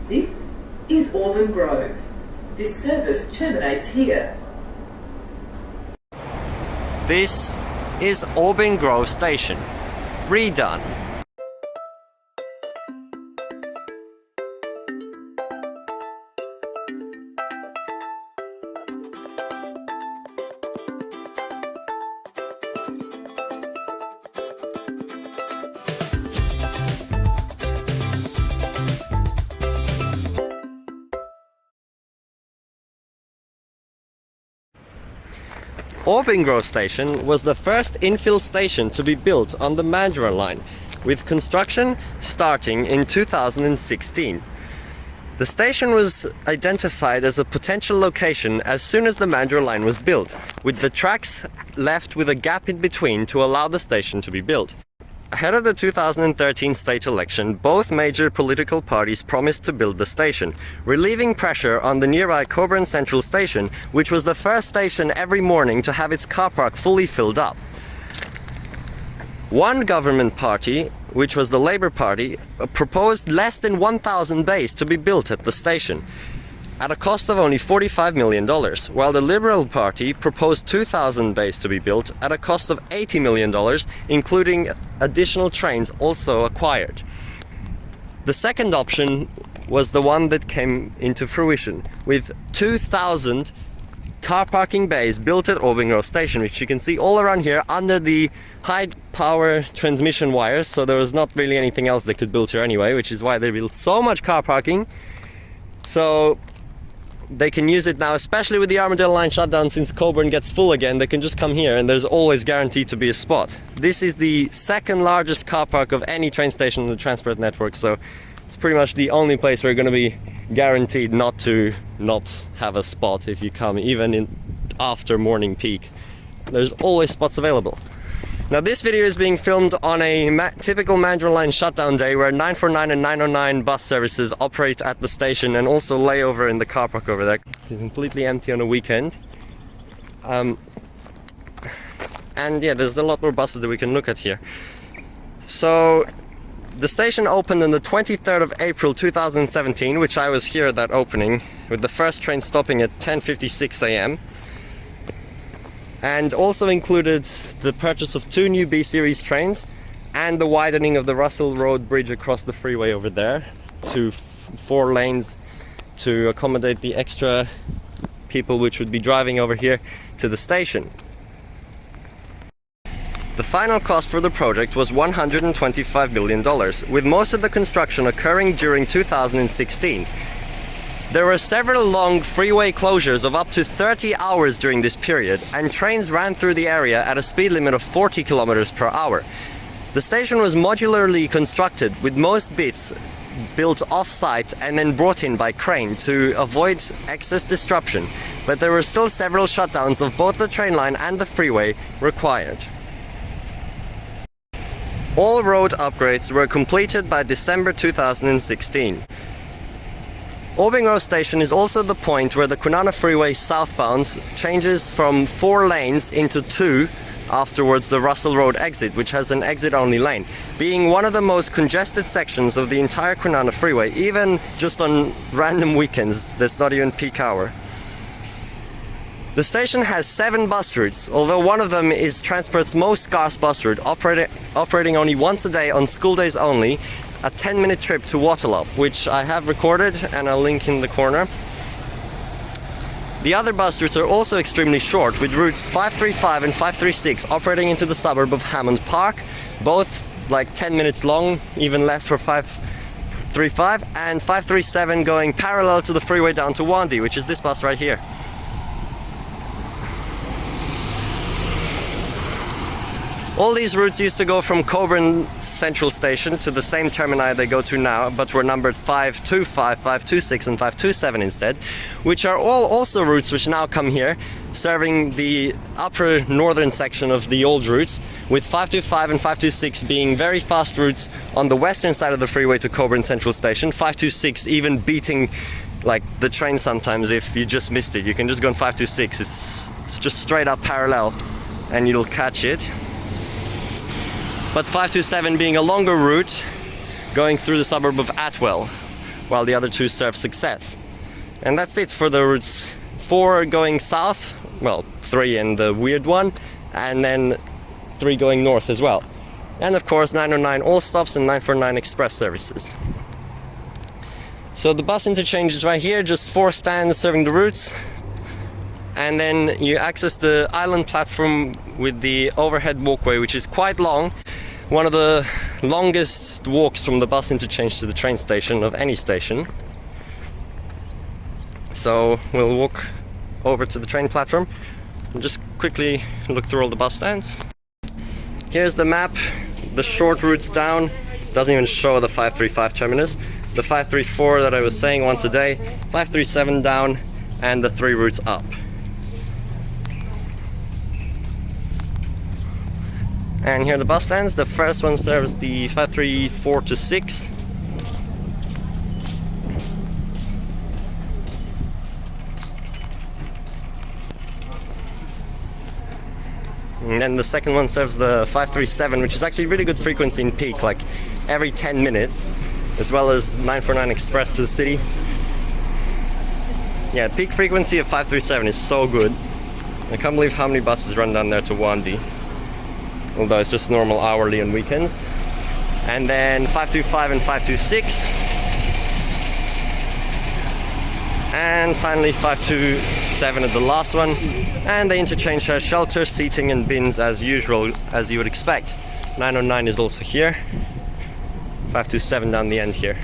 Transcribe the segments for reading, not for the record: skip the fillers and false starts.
This is Aubin Grove. This service terminates here. This is Aubin Grove Station. Redone. Aubin Grove Station was the first infill station to be built on the Armadale Line, with construction starting in 2016. The station was identified as a potential location as soon as the Armadale Line was built, with the tracks left with a gap in between to allow the station to be built. Ahead of the 2013 state election, both major political parties promised to build the station, relieving pressure on the nearby Coburn Central Station, which was the first station every morning to have its car park fully filled up. One government party, which was the Labour Party, proposed less than 1,000 bays to be built at the station, at a cost of only $45 million, while the Liberal Party proposed 2,000 bays to be built at a cost of $80 million, including additional trains also acquired. The second option was the one that came into fruition, with 2,000 car parking bays built at Aubin Grove Station, which you can see all around here under the high power transmission wires, so there was not really anything else they could build here anyway, which is why they built so much car parking. So they can use it now, especially with the Armadale Line shutdown. Since Coburn gets full again, they can just come here and there's always guaranteed to be a spot. This is the second largest car park of any train station in the transport network, so it's pretty much the only place where you're going to be guaranteed not have a spot if you come, even in after morning peak. There's always spots available. Now this video is being filmed on a typical Armadale Line shutdown day, where 949 and 909 bus services operate at the station and also lay over in the car park over there. It's completely empty on a weekend. And yeah, there's a lot more buses that we can look at here. So the station opened on the 23rd of April 2017, which I was here at that opening, with the first train stopping at 10:56 a.m. and also included the purchase of 2 new B-Series trains and the widening of the Russell Road Bridge across the freeway over there to 4 lanes to accommodate the extra people which would be driving over here to the station. The final cost for the project was $125 million, with most of the construction occurring during 2016. There were several long freeway closures of up to 30 hours during this period, and trains ran through the area at a speed limit of 40 kilometers per hour. The station was modularly constructed, with most bits built off-site and then brought in by crane to avoid excess disruption, but there were still several shutdowns of both the train line and the freeway required. All road upgrades were completed by December 2016. Aubin Grove Station is also the point where the Kwinana Freeway southbound changes from 4 lanes into 2 afterwards the Russell Road exit, which has an exit-only lane, being one of the most congested sections of the entire Kwinana Freeway, even just on random weekends that's not even peak hour. The station has 7 bus routes, although one of them is Transport's most scarce bus route, operating only once a day on school days only, a 10-minute trip to Wattleup, which I have recorded and I'll link in the corner. The other bus routes are also extremely short, with routes 535 and 536 operating into the suburb of Hammond Park, both like 10 minutes long, even less for 535, and 537 going parallel to the freeway down to Wandy, which is this bus right here. All these routes used to go from Coburn Central Station to the same termini they go to now, but were numbered 525, 526 and 527 instead, which are all also routes which now come here, serving the upper northern section of the old routes, with 525 and 526 being very fast routes on the western side of the freeway to Coburn Central Station, 526 even beating like the train sometimes. If you just missed it, you can just go on 526, it's just straight up parallel and you'll catch it. But 527 being a longer route going through the suburb of Atwell, while the other two serve Success. And that's it for the routes 4 going south, well, 3 and the weird one, and then 3 going north as well. And of course 909 all stops and 949 express services. So the bus interchange is right here, just 4 stands serving the routes. And then you access the island platform with the overhead walkway, which is quite long. One of the longest walks from the bus interchange to the train station of any station. So we'll walk over to the train platform and just quickly look through all the bus stands. Here's the map. The short routes down, doesn't even show the 535 terminus. The 534 that I was saying once a day, 537 down, and the 3 routes up. And here are the bus stands. The first one serves the 534 to 6. And then the second one serves the 537, which is actually really good frequency in peak, like every 10 minutes, as well as 949 Express to the city. Yeah, peak frequency of 537 is so good. I can't believe how many buses run down there to Wandi, although it's just normal hourly on weekends. And then 525 and 526. And finally 527 at the last one. And the interchange has shelter, seating and bins as usual, as you would expect. 909 is also here. 527 down the end here.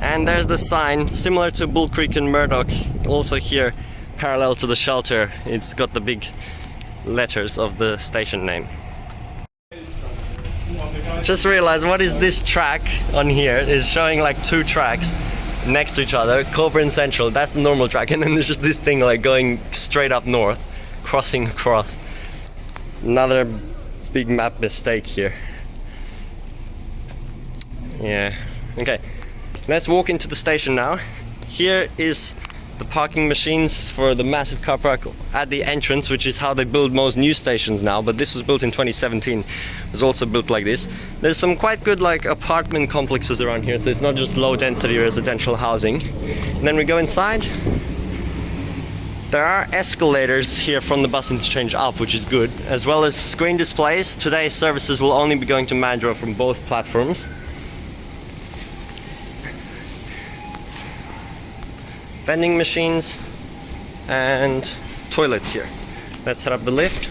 And there's the sign, similar to Bull Creek and Murdoch, also here, parallel to the shelter. It's got the big letters of the station name. Just realized, what is this track on here? It's showing like 2 tracks next to each other, Coburn Central, that's the normal track, and then there's just this thing like going straight up north, crossing across. Another big map mistake here. Yeah, okay. Let's walk into the station now. Here is the parking machines for the massive car park at the entrance, which is how they build most new stations now, but this was built in 2017. It was also built like this. There's some quite good like apartment complexes around here, so it's not just low density residential housing. And then we go inside. There are escalators here from the bus interchange up, which is good, as well as screen displays. Today services will only be going to Mandurah from both platforms. Vending machines and toilets here. Let's set up the lift.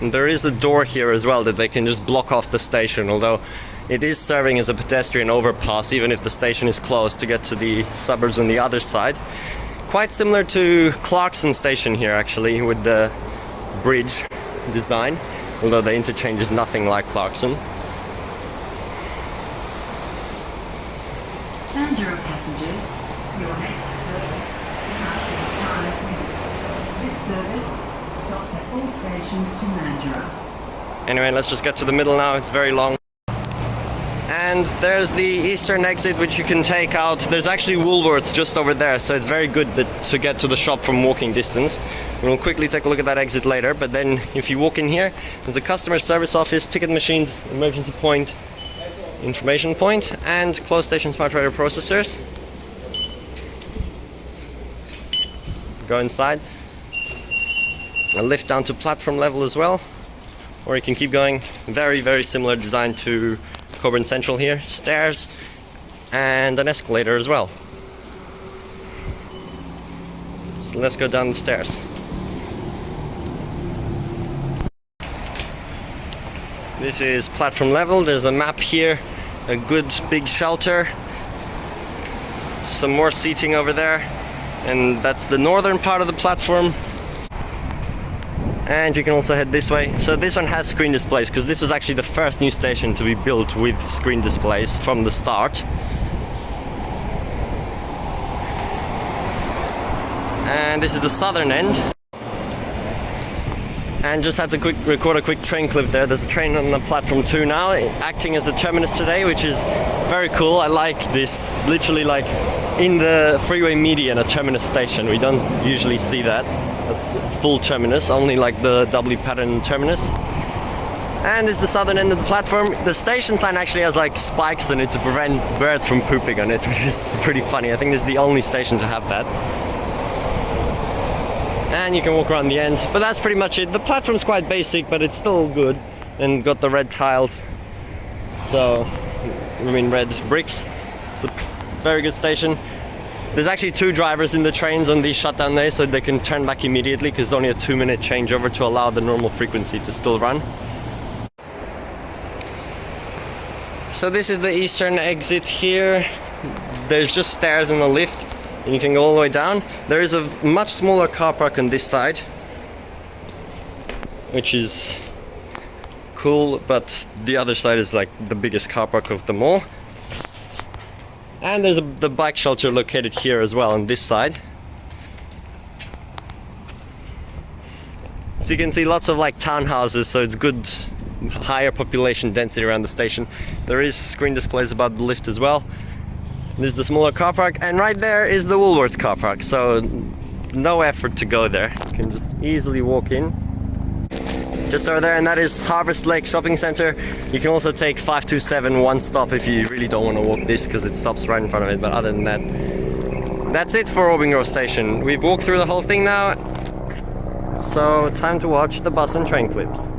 And there is a door here as well that they can just block off the station, although it is serving as a pedestrian overpass even if the station is closed to get to the suburbs on the other side. Quite similar to Clarkson station here actually, with the bridge design, although the interchange is nothing like Clarkson. Mandurah passengers, your next service departs in 5 minutes. This service stops at all stations to Mandurah. Anyway, let's just get to the middle now, it's very long. And there's the eastern exit which you can take out. There's actually Woolworths just over there, so it's very good to get to the shop from walking distance. We'll quickly take a look at that exit later, but then if you walk in here, there's a customer service office, ticket machines, emergency point, information point, and closed station smart rider processors. Go inside. A lift down to platform level as well, or you can keep going. Very, very similar design to Coburn Central here. Stairs and an escalator as well. So let's go down the stairs. This is platform level. There's a map here, a good big shelter, some more seating over there, and that's the northern part of the platform. And you can also head this way. So this one has screen displays because this was actually the first new station to be built with screen displays from the start. And this is the southern end. And just had to record a quick train clip there. There's a train on the platform 2 now, acting as a terminus today, which is very cool. I like this, literally like in the freeway median, a terminus station. We don't usually see that, a full terminus, only like the doubly patterned terminus. And this is the southern end of the platform. The station sign actually has like spikes on it to prevent birds from pooping on it, which is pretty funny. I think this is the only station to have that. And you can walk around the end, but that's pretty much it. The platform's quite basic, but it's still good, and got the red tiles, so I mean red bricks. It's a very good station. There's actually 2 drivers in the trains on these shutdown days, so they can turn back immediately because it's only a 2-minute changeover to allow the normal frequency to still run. So this is the eastern exit here. There's just stairs and a lift, and you can go all the way down. There is a much smaller car park on this side, which is cool, but the other side is like the biggest car park of them all. And there's the bike shelter located here as well on this side. So you can see lots of like townhouses, so it's good higher population density around the station. There is screen displays about the lift as well. This is the smaller car park, and right there is the Woolworths car park, so no effort to go there. You can just easily walk in. Just over there, and that is Harvest Lake Shopping Centre. You can also take 527 one stop if you really don't want to walk this, because it stops right in front of it, but other than that, that's it for Aubin Grove Station. We've walked through the whole thing now, so time to watch the bus and train clips.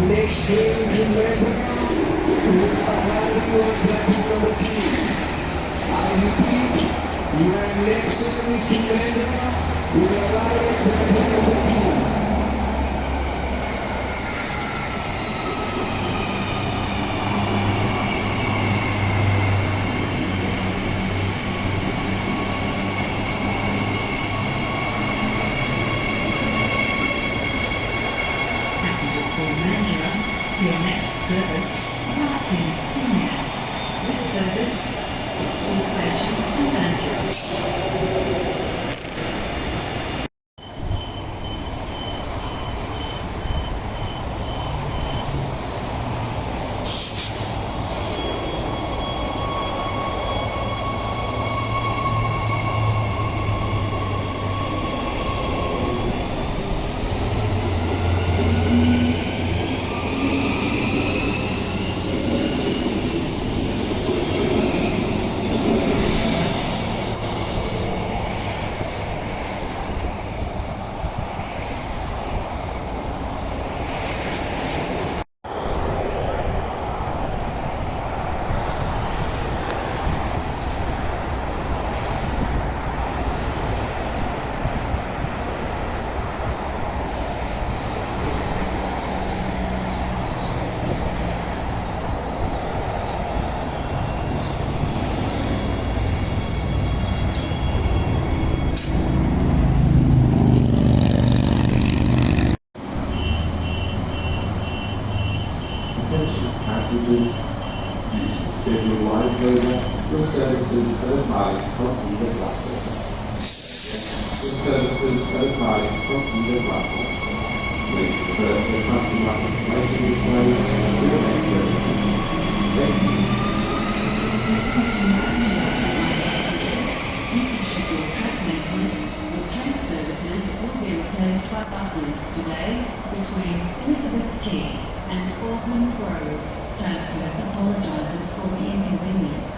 Next train to Melbourne will arrive on platform number 3. I repeat, your next service to Melbourne will arrive on platform number 3. Your next service, passing 2 minutes. This service stops all stations to Mandurah. Passengers, due to the scheduled line closure, your services are departing from either platform. Your services are departing from either platform. Please refer to the crossing mark information displays for your next services. Thank you. Due to scheduled track maintenance, your train services will be replaced by buses today between Elizabeth Quay and Aubin Grove. Transdev apologises for the inconvenience.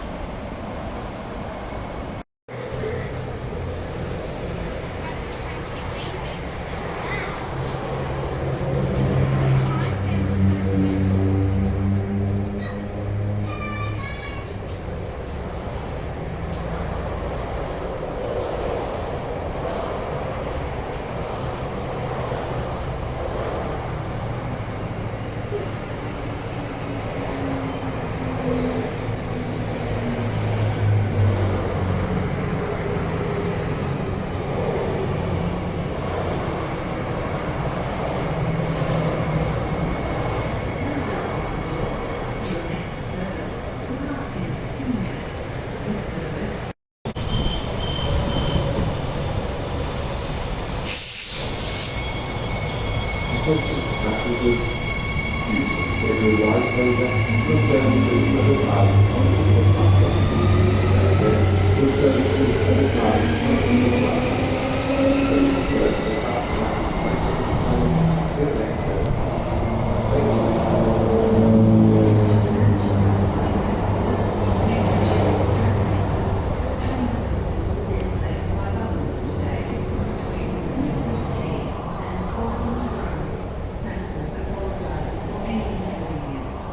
Attention passengers, due to the scheduled line closure, your services are required on the platform. Say again, your services are required on the platform. Please refer to the customer information displays for your next services. Thank you. Train services will be replaced by buses today between Elizabeth Quay and Aubin Grove. Transdev apologises for any inconvenience.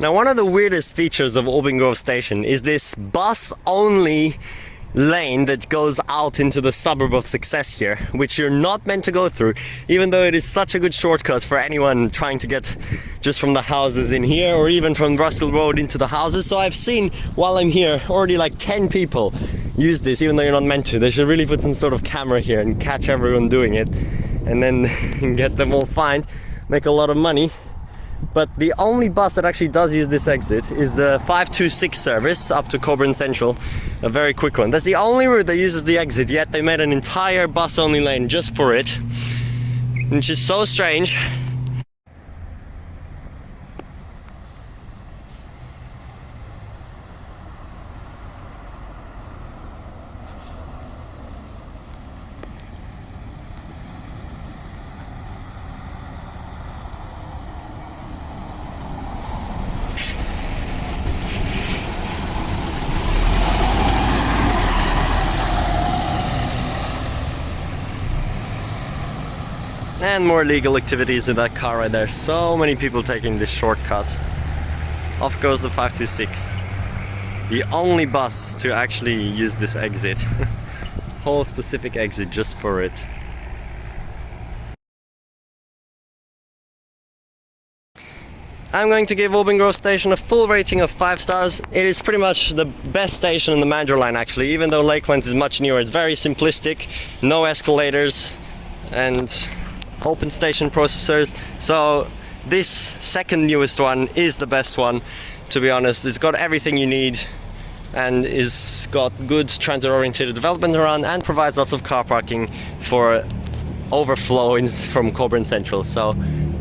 Now, one of the weirdest features of Aubin Grove Station is this bus-only lane that goes out into the suburb of Success here, which you're not meant to go through, even though it is such a good shortcut for anyone trying to get just from the houses in here or even from Russell Road into the houses. So I've seen, while I'm here, already like 10 people use this, even though you're not meant to. They should really put some sort of camera here and catch everyone doing it, and then get them all fined, make a lot of money. But the only bus that actually does use this exit is the 526 service up to Coburn Central, a very quick one. That's the only route that uses the exit, yet they made an entire bus-only lane just for it, which is so strange. And more legal activities in that car right there. So many people taking this shortcut. Off goes the 526. The only bus to actually use this exit. Whole specific exit just for it. I'm going to give Aubin Grove Station a full rating of 5 stars. It is pretty much the best station in the Armadale Line actually, even though Lakelands is much newer. It's very simplistic, no escalators, and open station processors. So this second newest one is the best one, to be honest. It's got everything you need and is got good transit oriented development around and provides lots of car parking for overflow from Coburn Central. So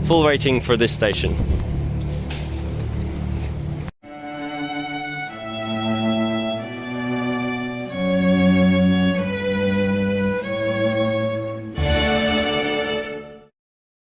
full rating for this station.